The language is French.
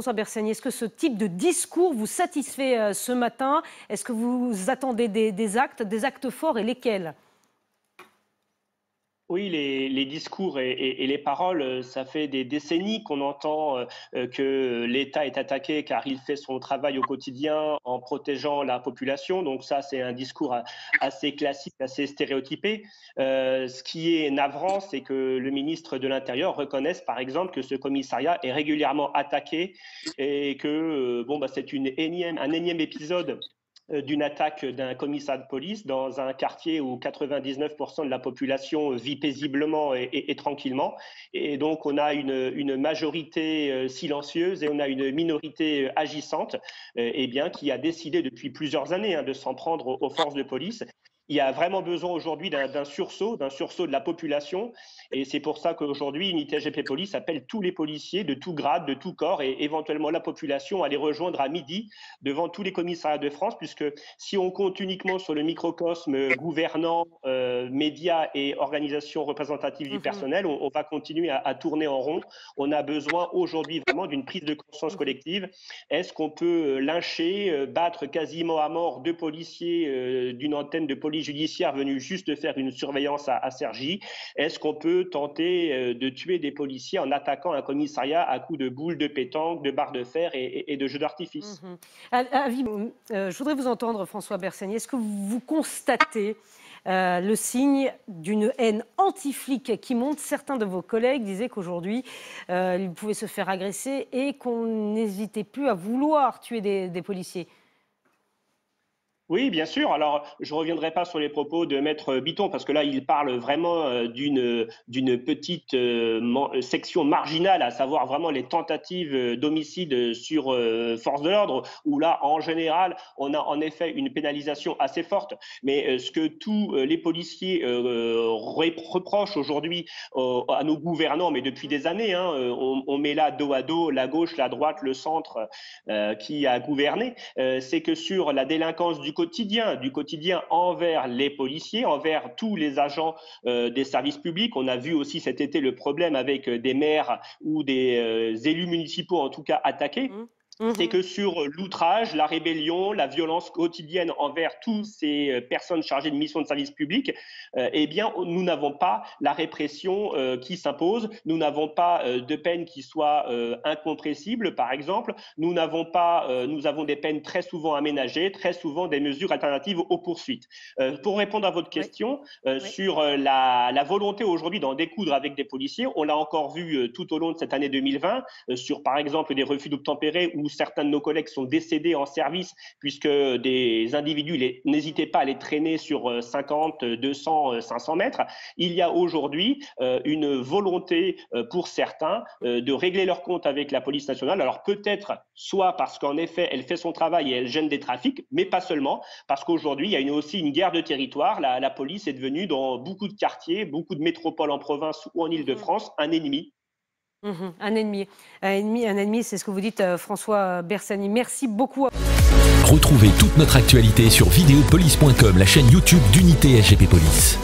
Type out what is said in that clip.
François Bersani, est-ce que ce type de discours vous satisfait ce matin? Est-ce que vous attendez des actes forts, et lesquels? Oui, les discours et les paroles, ça fait des décennies qu'on entend que l'État est attaqué car il fait son travail au quotidien en protégeant la population. Donc ça, c'est un discours assez classique, assez stéréotypé. Ce qui est navrant, c'est que le ministre de l'Intérieur reconnaisse, par exemple, que ce commissariat est régulièrement attaqué et que c'est un énième épisode d'une attaque d'un commissariat de police dans un quartier où 99% de la population vit paisiblement et tranquillement. Et donc, on a une majorité silencieuse et on a une minorité agissante qui a décidé depuis plusieurs années de s'en prendre aux forces de police. Il y a vraiment besoin aujourd'hui d'un sursaut de la population. Et c'est pour ça qu'aujourd'hui, Unité SGP Police appelle tous les policiers de tout grade, de tout corps et éventuellement la population à les rejoindre à midi devant tous les commissariats de France, puisque si on compte uniquement sur le microcosme gouvernants, médias et organisations représentatives du personnel, on va continuer à tourner en rond. On a besoin aujourd'hui vraiment d'une prise de conscience collective. Est-ce qu'on peut lyncher, battre quasiment à mort deux policiers d'une antenne de police judiciaire venus juste faire une surveillance à Cergy? Est-ce qu'on peut tenter de tuer des policiers en attaquant un commissariat à coups de boules de pétanque, de barres de fer et de jeux d'artifice? Je voudrais vous entendre, François Bersani. Est-ce que vous constatez le signe d'une haine anti-flic qui monte? Certains de vos collègues disaient qu'aujourd'hui, ils pouvaient se faire agresser et qu'on n'hésitait plus à vouloir tuer des policiers. Oui, bien sûr. Alors, je ne reviendrai pas sur les propos de Maître Biton, parce que là, il parle vraiment d'une petite section marginale, à savoir vraiment les tentatives d'homicide sur force de l'ordre, où là, en général, on a en effet une pénalisation assez forte. Mais ce que tous les policiers reprochent aujourd'hui à nos gouvernants, mais depuis des années, on met là dos à dos la gauche, la droite, le centre qui a gouverné, c'est que sur la délinquance du quotidien envers les policiers, envers tous les agents des services publics. On a vu aussi cet été le problème avec des maires ou des élus municipaux, en tout cas, attaqués. C'est que sur l'outrage, la rébellion, la violence quotidienne envers toutes ces personnes chargées de missions de service public, nous n'avons pas la répression qui s'impose. Nous n'avons pas de peine qui soit incompressible, par exemple. Nous avons des peines très souvent aménagées, très souvent des mesures alternatives aux poursuites. Pour répondre à votre question sur la volonté aujourd'hui d'en découdre avec des policiers, on l'a encore vu tout au long de cette année 2020, sur par exemple des refus d'obtempérer où certains de nos collègues sont décédés en service puisque des individus n'hésitaient pas à les traîner sur 50, 200, 500 mètres. Il y a aujourd'hui une volonté pour certains de régler leur compte avec la police nationale. Alors peut-être soit parce qu'en effet, elle fait son travail et elle gêne des trafics, mais pas seulement, parce qu'aujourd'hui, il y a aussi une guerre de territoire. La police est devenue dans beaucoup de quartiers, beaucoup de métropoles en province ou en Île-de-France, un ennemi. Un ennemi, c'est ce que vous dites, François Bersani. Merci beaucoup. Retrouvez toute notre actualité sur videopolice.com, la chaîne YouTube d'Unité SGP Police.